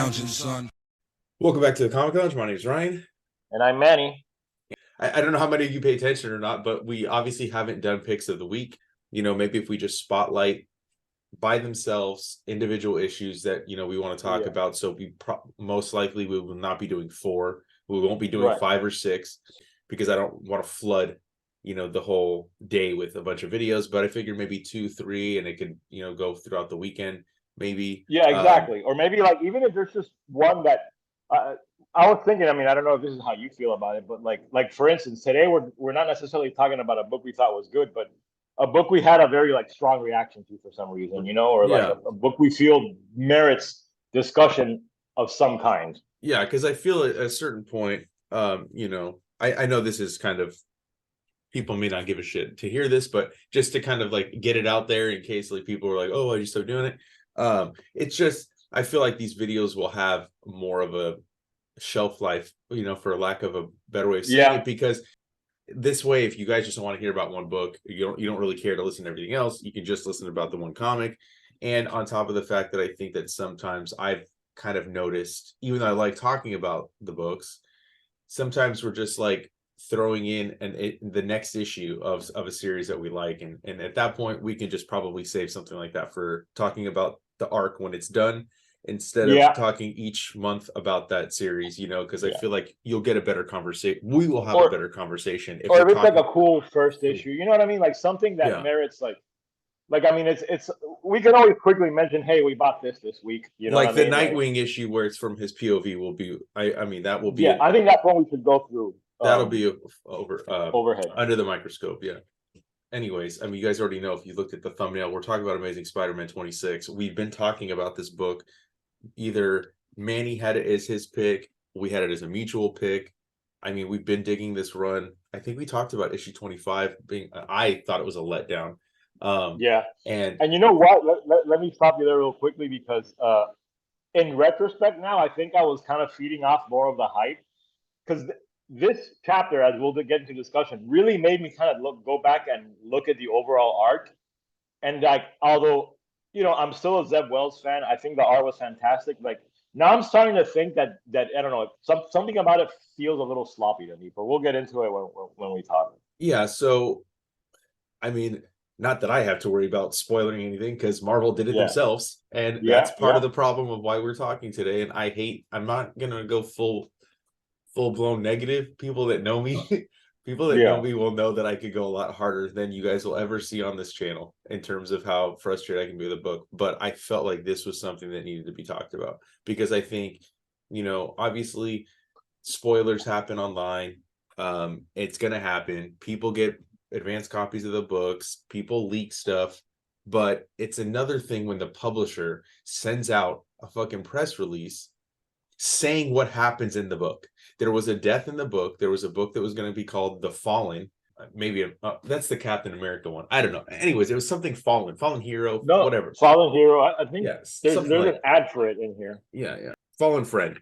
lounging, son. Welcome back to the Comic Lounge. My name is Ryan. And I'm Manny. I don't know how many of you pay attention or not, but we obviously haven't done picks of the week. You know, maybe if we just spotlight by themselves individual issues that, you know, we want to talk about. So most likely we will not be doing 4. We won't be doing 5 or 6 because I don't want to flood, you know, the whole day with a bunch of videos. But I figured maybe 2, 3, and it could, you know, go throughout the weekend. Maybe. Yeah, exactly. Or maybe like even if there's just one that I was thinking. I mean, I don't know if this is how you feel about it, but like for instance, today we're not necessarily talking about a book we thought was good, but a book we had a very like strong reaction to for some reason, you know, or like a book we feel merits discussion of some kind. Yeah, because I feel at a certain point, you know, I know this is kind of, people may not give a shit to hear this, but just to kind of like get it out there in case like people are like, oh, I just started doing it. It's just, I feel like these videos will have more of a shelf life, you know, for lack of a better way of saying it, because this way, if you guys just want to hear about one book, you don't really care to listen to everything else, you can just listen about the one comic. And on top of the fact that I think that sometimes I've kind of noticed, even though I like talking about the books, sometimes we're just like throwing in the next issue of a series that we like, and at that point we can just probably save something like that for talking about the arc when it's done, instead of talking each month about that series, you know, because I feel like you'll get a better conversation. We will have a better conversation if it's like a cool first issue, you know what I mean, like something that merits like I mean, it's we can always quickly mention, hey, we bought this week, you know, like what I the mean? Nightwing issue where it's from his POV will be, I mean that will be I think that's one we should go through. That'll be overhead under the microscope. Anyways, I mean, you guys already know, if you looked at the thumbnail, we're talking about Amazing Spider-Man 26. We've been talking about this book. Either Manny had it as his pick, we had it as a mutual pick. I mean, we've been digging this run. I think we talked about issue 25 being, I thought it was a letdown. And you know what? Let me stop you there real quickly, because in retrospect now, I think I was kind of feeding off more of the hype, because this chapter, as we'll get into discussion, really made me kind of go back and look at the overall arc. And like, although, you know, I'm still a Zeb Wells fan, I think the art was fantastic. Like, now I'm starting to think that I don't know, something about it feels a little sloppy to me, but we'll get into it when we talk. Yeah, so I mean, not that I have to worry about spoiling anything, because Marvel did it themselves, and that's part of the problem of why we're talking today. And I'm not gonna go full-blown negative. People that know me know me will know that I could go a lot harder than you guys will ever see on this channel in terms of how frustrated I can be with the book. But I felt like this was something that needed to be talked about, because I think, you know, obviously spoilers happen online. It's gonna happen. People get advanced copies of the books, people leak stuff, but it's another thing when the publisher sends out a fucking press release saying what happens in the book. There was a death in the book. There was a book that was going to be called The Fallen. Maybe that's the Captain America one. I don't know. Anyways, it was something fallen hero, whatever. Fallen hero. I think there's like an ad for it in here. Fallen friend.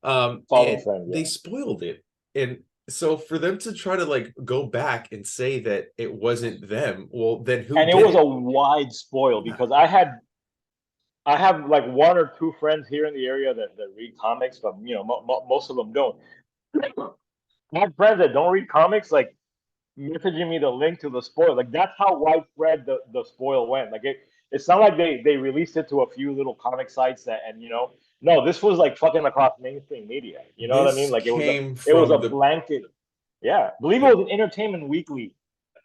Fallen friend. They spoiled it, and so for them to try to like go back and say that it wasn't them, well, then who? And it was a wide spoil, because I have like 1 or 2 friends here in the area that read comics, but you know, most of them don't. I have friends that don't read comics, like messaging me the link to the spoil. Like, that's how widespread the spoil went. Like, it's not like they released it to a few little comic sites that, and you know, no, this was like fucking across mainstream media. You know what I mean? Like, it was a blanket. Yeah, I believe it was an Entertainment Weekly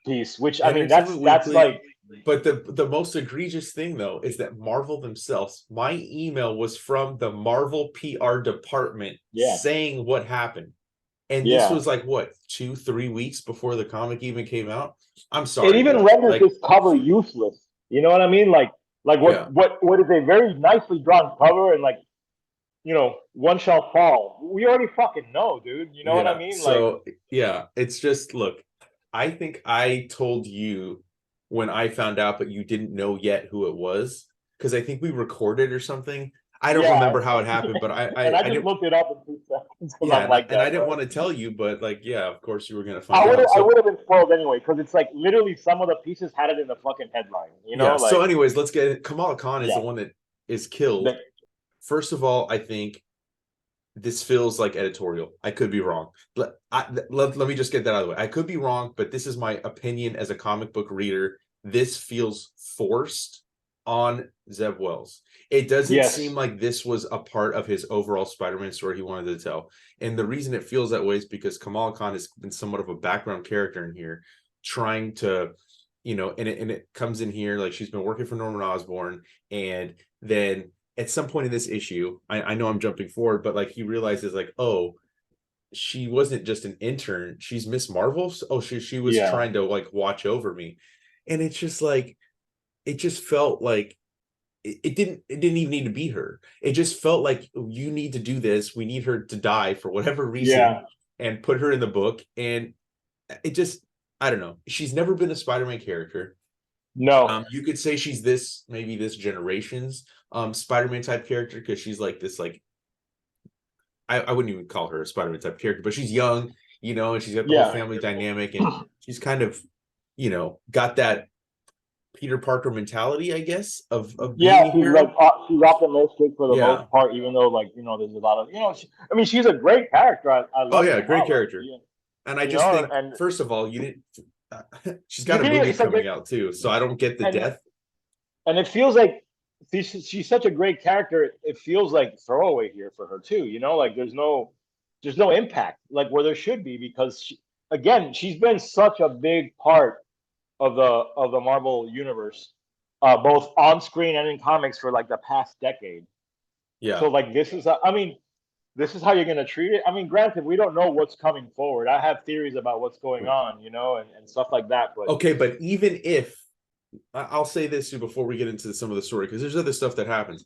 piece, which I mean, that's like. But the most egregious thing, though, is that Marvel themselves, my email was from the Marvel PR department saying what happened. And this was like, what, 2-3 weeks before the comic even came out? I'm sorry. It even renders this cover useless. You know what I mean? Like what is a very nicely drawn cover, and like, you know, one shall fall. We already fucking know, dude. You know what I mean? So, it's just, look, I think I told you when I found out, but you didn't know yet who it was, because I think we recorded or something. I don't remember how it happened, but I just looked it up in 2 seconds. I didn't want to tell you, but like, of course you were gonna find out. I would have been spoiled anyway, because it's like literally some of the pieces had it in the fucking headline. You know. So, anyways, let's get it. Kamala Khan is the one that is killed. First of all, I think this feels like editorial. I could be wrong. Let me just get that out of the way. I could be wrong, but this is my opinion as a comic book reader. This feels forced on Zeb Wells. It doesn't seem like this was a part of his overall Spider-Man story he wanted to tell. And the reason it feels that way is because Kamala Khan has been somewhat of a background character in here, trying to, and it comes in here like she's been working for Norman Osborn, and then at some point in this issue, I know I'm jumping forward, but like he realizes like, oh, she wasn't just an intern, she's Miss Marvel. Oh, she was trying to like watch over me. And it's just like, it just felt like it didn't even need to be her. It just felt like, you need to do this. We need her to die for whatever reason, and put her in the book. And it just, I don't know. She's never been a Spider-Man character. No. You could say she's maybe this generation's Spider-Man type character, because she's like this, like, I wouldn't even call her a Spider-Man type character, but she's young, and she's got the whole family dynamic, and she's kind of, got that Peter Parker mentality, I guess, of being she's like she's optimistic for the most part, even though there's a lot of she's a great character. I love great character. And I just think, first of all, you didn't. She's got a movie coming out too, so I don't get the death. And it feels like she's such a great character. It feels like throwaway here for her too. Like there's no impact like where there should be, because she's been such a big part of the Marvel universe, both on screen and in comics for like the past decade. Yeah. So like this is how you're gonna treat it. Granted, we don't know what's coming forward. I have theories about what's going on, and stuff like that. But okay, but even if I'll say this too before we get into some of the story, because there's other stuff that happens.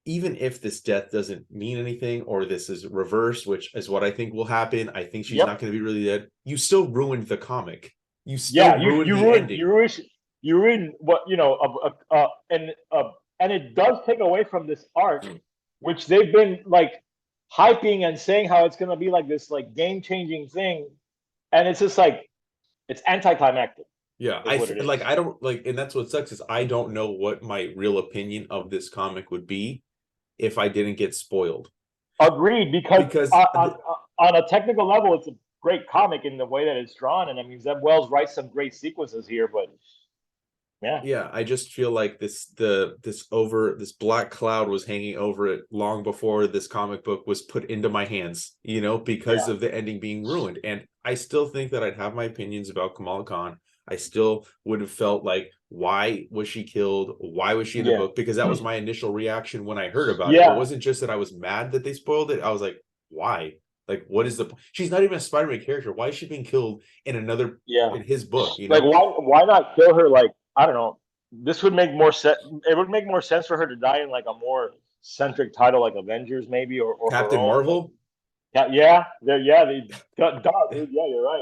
Even if this death doesn't mean anything, or this is reversed, which is what I think will happen, I think she's not going to be really dead. You still ruined the comic. You still ruined the ending. You ruined what and it does take away from this arc, which they've been like hyping and saying how it's going to be like this like game-changing thing, and it's just like it's anticlimactic. Yeah, I don't like, and that's what sucks, is I don't know what my real opinion of this comic would be if I didn't get spoiled. Agreed, because on a technical level, it's a great comic in the way that it's drawn, and Zeb Wells writes some great sequences here, but I just feel like this black cloud was hanging over it long before this comic book was put into my hands, because of the ending being ruined. And I still think that I'd have my opinions about Kamala Khan. I still would have felt like, why was she killed? Why was she in the book? Because that was my initial reaction when I heard about it. It wasn't just that I was mad that they spoiled it. I was like, why? Like, what is she's not even a Spider-Man character. Why is she being killed in another in his book? Like, why not kill her? Like, I don't know. This would make more sense. It would make more sense for her to die in like a more centric title, like Avengers, maybe, or Captain Marvel. You're right.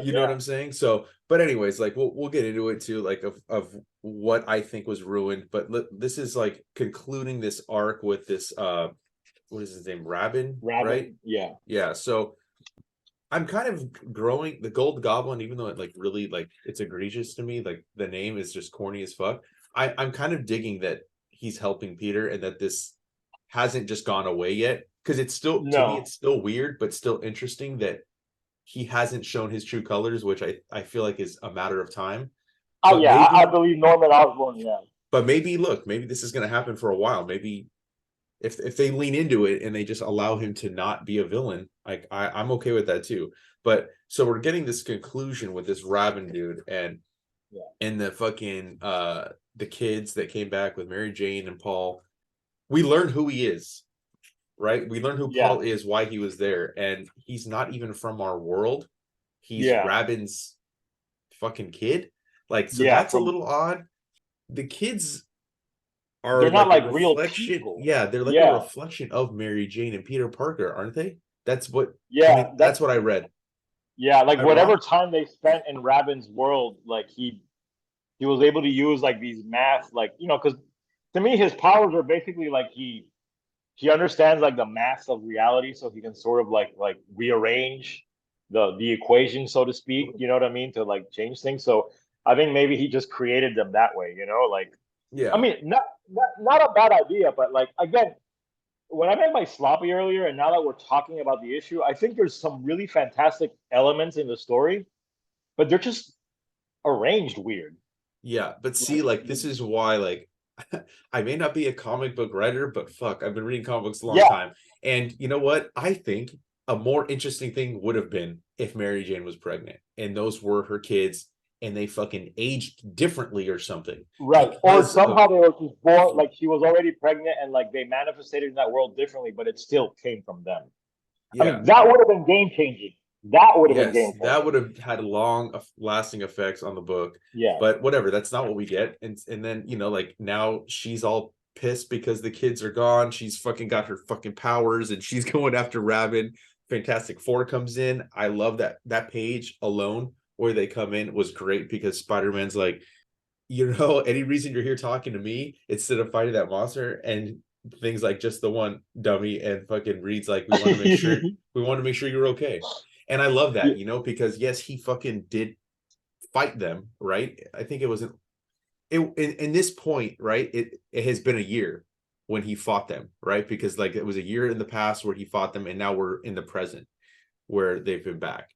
You know what I'm saying? So, but anyways, like we'll get into it too, like of what I think was ruined. But this is like concluding this arc with this what is his name? Rabin, right? Yeah. So I'm kind of growing the Gold Goblin, even though it like really like it's egregious to me. Like the name is just corny as fuck. I'm kind of digging that he's helping Peter, and that this hasn't just gone away yet. Because it's still, to me, it's still weird, but still interesting that he hasn't shown his true colors, which I feel like is a matter of time. I believe Norman Osborn, But maybe this is going to happen for a while. Maybe if they lean into it and they just allow him to not be a villain, like I'm okay with that too. But so we're getting this conclusion with this Robin dude and the fucking the kids that came back with Mary Jane and Paul. We learned who he is. Right, we learned who Paul is, why he was there, and he's not even from our world. He's Rabin's fucking kid. Like, so that's a little odd. The kids are not like real people. Yeah, they're like a reflection of Mary Jane and Peter Parker, aren't they? That's what. That's what I read. Yeah, like whatever time they spent in Rabin's world, like he was able to use like these math, like because to me his powers are basically like he understands like the math of reality, so he can sort of like rearrange the equation, so to speak. You know what I mean? To like change things. So I think maybe he just created them that way. Like not a bad idea, but like again, when I meant by sloppy earlier, and now that we're talking about the issue, I think there's some really fantastic elements in the story, but they're just arranged weird. Yeah, but see, like this is why, like, I may not be a comic book writer, but fuck, I've been reading comic books a long time. And you know what? I think a more interesting thing would have been if Mary Jane was pregnant and those were her kids and they fucking aged differently or something. Right. Or somehow they were just born, like she was already pregnant and like they manifested in that world differently, but it still came from them. Yeah. I mean, that would have been game changing. That would have been game changing. That would have had long lasting effects on the book. Yeah. But whatever, that's not what we get. And then, you know, like now she's all pissed because the kids are gone. She's fucking got her fucking powers and she's going after Rabin. Fantastic Four comes in. I love that page alone where they come in was great because Spider-Man's like, you know, any reason you're here talking to me instead of fighting that monster, and things like just the one dummy, and fucking Reed's like, we want to make sure you're okay. And I love that, you know, because yes, he fucking did fight them, right? I think it wasn't in this point, right? It has been a year when he fought them, right? Because like it was a year in the past where he fought them, and now we're in the present where they've been back.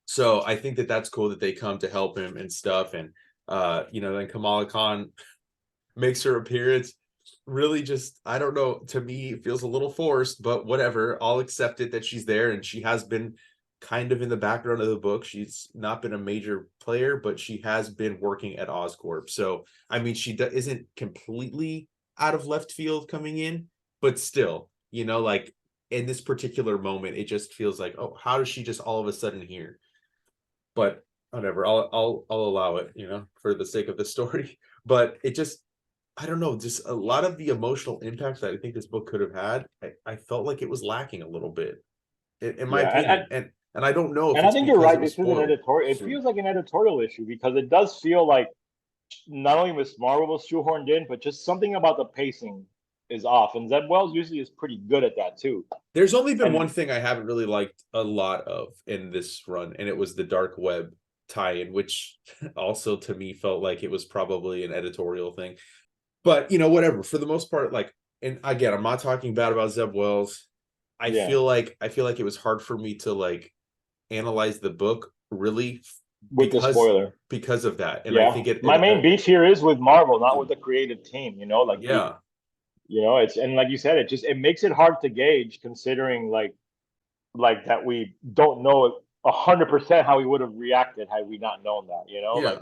So I think that's cool that they come to help him and stuff. And you know, then Kamala Khan makes her appearance. Really just, I don't know, to me it feels a little forced, but whatever. I'll accept it that she's there, and she has been kind of in the background of the book. She's not been a major player, but she has been working at Oscorp. So I mean, she isn't completely out of left field coming in, but still, you know, like in this particular moment, it just feels like, oh, how does she just all of a sudden here? But whatever, I'll allow it, you know, for the sake of the story. But it just, I don't know, just a lot of the emotional impact that I think this book could have had, I felt like it was lacking a little bit, in my opinion. And I don't know if I think you're right. This is an editorial. It feels like an editorial issue because it does feel like not only Miss Marvel was shoehorned in, but just something about the pacing is off. And Zeb Wells usually is pretty good at that too. There's only been one thing I haven't really liked a lot of in this run, and it was the Dark Web tie-in, which also to me felt like it was probably an editorial thing. But you know, whatever. For the most part, like, and again, I'm not talking bad about Zeb Wells. I feel like it was hard for me to like analyze the book really with the spoiler because of that. And I think my main beef here is with Marvel, not with the creative team. You know, like you know, it's, and like you said, it makes it hard to gauge considering like that we don't know 100% how he would have reacted had we not known that, you know? Like,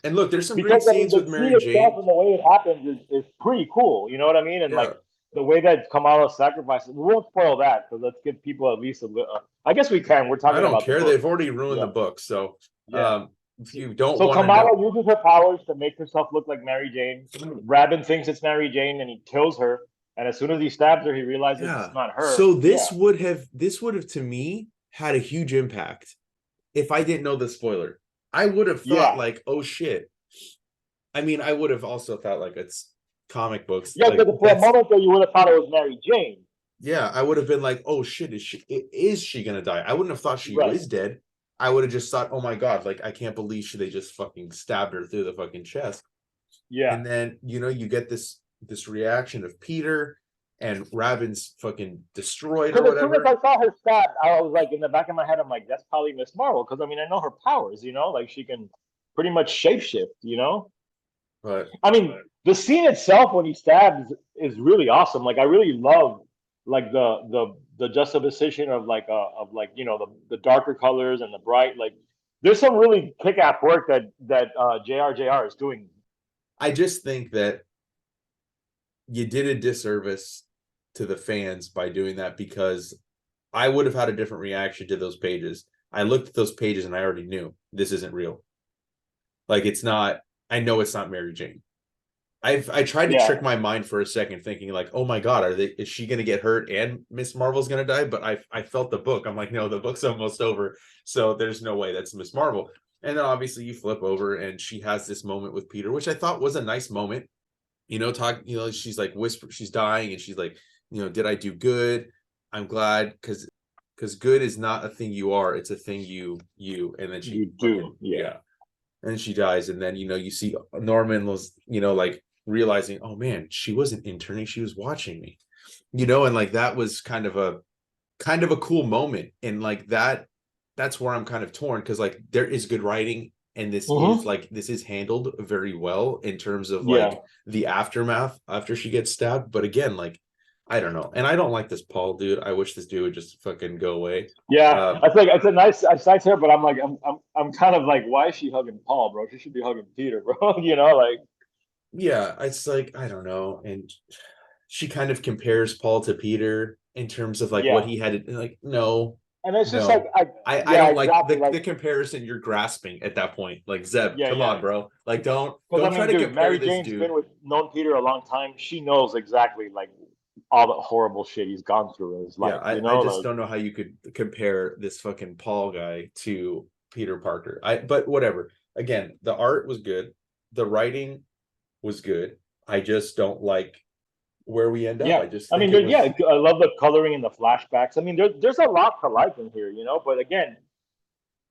and look, there's some great scenes with Mary Jane. And the way it happens is pretty cool, you know what I mean? And like the way that Kamala sacrifices, we won't spoil that, because let's give people at least a little. I guess we can. We're talking about. I don't care. They've already ruined the book, so if you don't. So Kamala uses her powers to make herself look like Mary Jane. Rabin thinks it's Mary Jane, and he kills her. And as soon as he stabs her, he realizes it's not her. So this would have to me had a huge impact if I didn't know the spoiler. I would have thought like, oh shit. I mean, I would have also thought like it's comic books. Yeah, like, for a moment though, you would have thought it was Mary Jane. Yeah, I would have been like, oh shit, is she gonna die? I wouldn't have thought she was dead. I would have just thought, oh my god, like I can't believe they just fucking stabbed her through the fucking chest. Yeah. And then, you know, you get this reaction of Peter, and Rabin's fucking destroyed or whatever. As soon as I saw her stabbed, I was like, in the back of my head, I'm like, that's probably Miss Marvel, because I mean, I know her powers, you know, like she can pretty much shapeshift, you know. But I mean, the scene itself when he stabs is really awesome. Like I really love like the juxtaposition of like you know the darker colors and the bright. Like there's some really kick-ass work that JR is doing. I just think that you did a disservice to the fans by doing that, because I would have had a different reaction to those pages. I looked at those pages and I already knew this isn't real. Like it's not. I know it's not Mary Jane. I tried to trick my mind for a second, thinking like, oh my god, is she gonna get hurt and Miss Marvel's gonna die? But I felt the book. I'm like, no, the book's almost over, so there's no way that's Miss Marvel. And then obviously you flip over and she has this moment with Peter, which I thought was a nice moment. You know, she's like she's dying and she's like, you know, did I do good? I'm glad, because good is not a thing you are, it's a thing you and then she do. And she dies, and then, you know, you see Norman was, you know, like realizing, oh man, she wasn't interning, she was watching me. and like that was kind of a cool moment, and like that's where I'm kind of torn, because like there is good writing, and this is handled very well in terms of like the aftermath after she gets stabbed. But again, like I don't know, and I don't like this Paul dude. I wish this dude would just fucking go away. Yeah, I think it's a nice sight here, but I'm kind of like, why is she hugging Paul, bro? She should be hugging Peter, bro. Like. Yeah, it's like I don't know, and she kind of compares Paul to Peter in terms of like what he had to, like no. And it's just like I don't like the comparison you're grasping at that point. Like Zeb, come on, bro. Like don't try to compare Mary this Jane's dude. been known Peter a long time. She knows exactly like all the horrible shit he's gone through in his life. I just don't know how you could compare this fucking Paul guy to Peter Parker. But whatever. Again, the art was good, the writing was good. I just don't like where we end up. I love the coloring and the flashbacks. I mean, there's a lot to like in here, but again,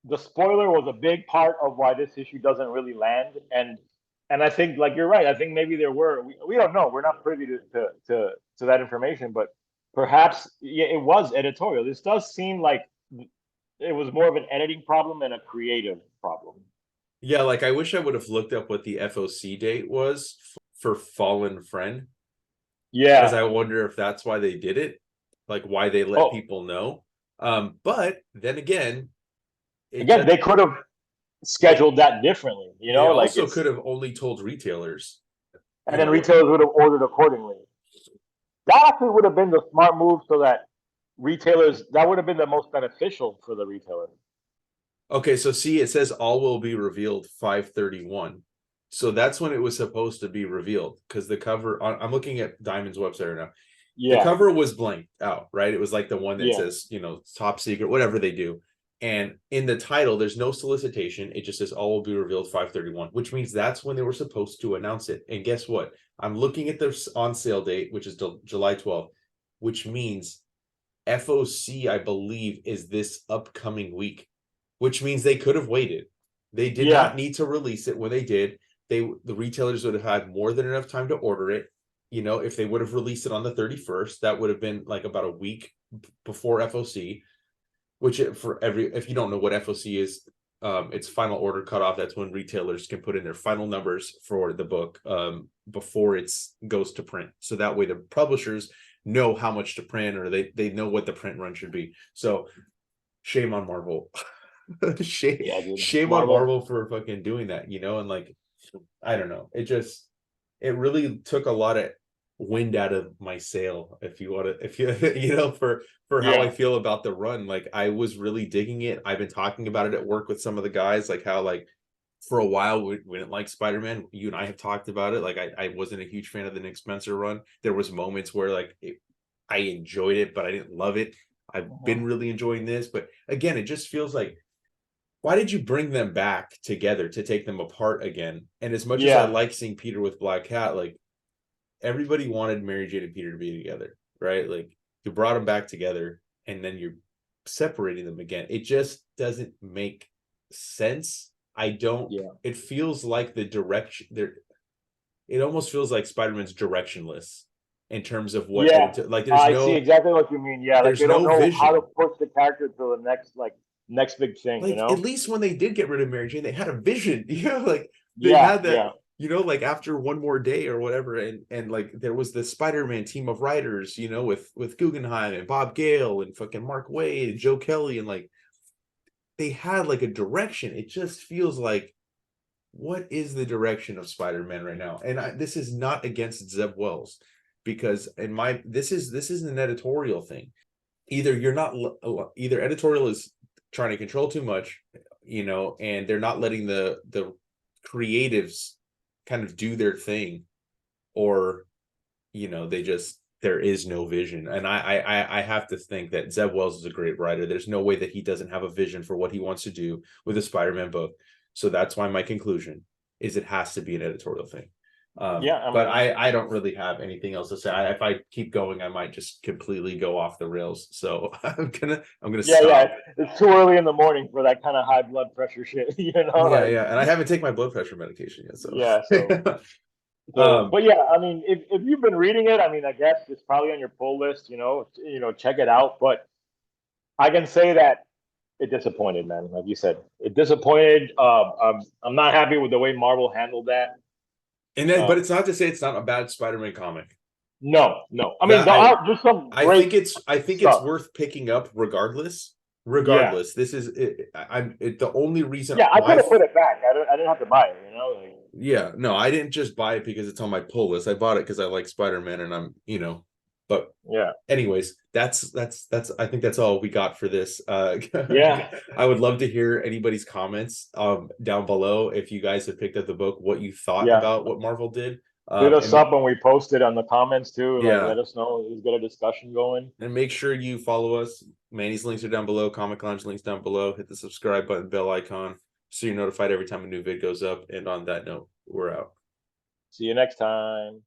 the spoiler was a big part of why this issue doesn't really land. And I think, like, you're right. I think maybe there were, we don't know. We're not privy to that information, but perhaps it was editorial. This does seem like it was more of an editing problem than a creative problem. Yeah, like I wish I would have looked up what the FOC date was for Fallen Friend. Yeah. Because I wonder if that's why they did it, like why they let people know. But then again, they could have scheduled that differently, They also could have only told retailers. And then retailers would have ordered accordingly. That actually would have been the smart move, so that retailers, that would have been the most beneficial for the retailer. Okay, so see, it says all will be revealed 5/31. So that's when it was supposed to be revealed, because the cover, I'm looking at Diamond's website right now. Yeah. The cover was blanked out, right? It was like the one that says, top secret, whatever they do. And in the title, there's no solicitation. It just says all will be revealed 5/31, which means that's when they were supposed to announce it. And guess what? I'm looking at their on sale date, which is July 12th, which means FOC, I believe, is this upcoming week, which means they could have waited. They did not need to release it when they did. The retailers would have had more than enough time to order it. If they would have released it on the 31st, that would have been like about a week before FOC, which if you don't know what FOC is, it's final order cutoff. That's when retailers can put in their final numbers for the book before it goes to print. So that way the publishers know how much to print, or they know what the print run should be. So shame on Marvel. shame on Marvel for fucking doing that, and like, I don't know. It really took a lot of wind out of my sail, if you for how I feel about the run. Like, I was really digging it. I've been talking about it at work with some of the guys, like how, like, for a while we didn't like Spider-Man. You and I have talked about it. Like, I wasn't a huge fan of the Nick Spencer run. There was moments where like I enjoyed it, but I didn't love it. I've been really enjoying this, but again, it just feels like, why did you bring them back together to take them apart again? And as much as I like seeing Peter with Black Cat, like, everybody wanted Mary Jane and Peter to be together, right? Like, you brought them back together and then you're separating them again. It just doesn't make sense. It feels like the direction there. It almost feels like Spider-Man's directionless in terms of what. Like, I see exactly what you mean. Yeah, like they don't know how to push the character to the next big thing. Like, at least when they did get rid of Mary Jane, they had a vision. Like they had that. Like after one more day or whatever, and like there was the Spider-Man team of writers, with Guggenheim and Bob Gale and fucking Mark Waid and Joe Kelly, and like they had like a direction. It just feels like, what is the direction of Spider-Man right now? And this is not against Zeb Wells, because this is an editorial thing. Either editorial is trying to control too much, and they're not letting the creatives kind of do their thing, or there is no vision. And I have to think that Zeb Wells is a great writer. There's no way that he doesn't have a vision for what he wants to do with a Spider-Man book. So that's why my conclusion is it has to be an editorial thing. But I don't really have anything else to say. If I keep going, I might just completely go off the rails. So I'm gonna stop. Yeah, it's too early in the morning for that kind of high blood pressure shit. Yeah, and I haven't taken my blood pressure medication yet. So So, but yeah, I mean, if you've been reading it, I mean, I guess it's probably on your pull list. Check it out. But I can say that it disappointed, man. Like you said, it disappointed. I'm not happy with the way Marvel handled that. And then, but it's not to say it's not a bad Spider-Man comic. No. I mean, there are just some great. I think it's worth picking up regardless. Regardless, this is it. The only reason. Yeah, I could have put it back. I didn't have to buy it. Yeah, no, I didn't just buy it because it's on my pull list. I bought it because I like Spider-Man, and I'm, but yeah. Anyways, that's I think that's all we got for this. Yeah. I would love to hear anybody's comments down below if you guys have picked up the book, what you thought about what Marvel did. Hit us up when we post it on the comments too. Yeah. Let us know. Let's get a discussion going. And make sure you follow us. Manny's links are down below. Comic Lounge links down below. Hit the subscribe button, bell icon, so you're notified every time a new vid goes up. And on that note, we're out. See you next time.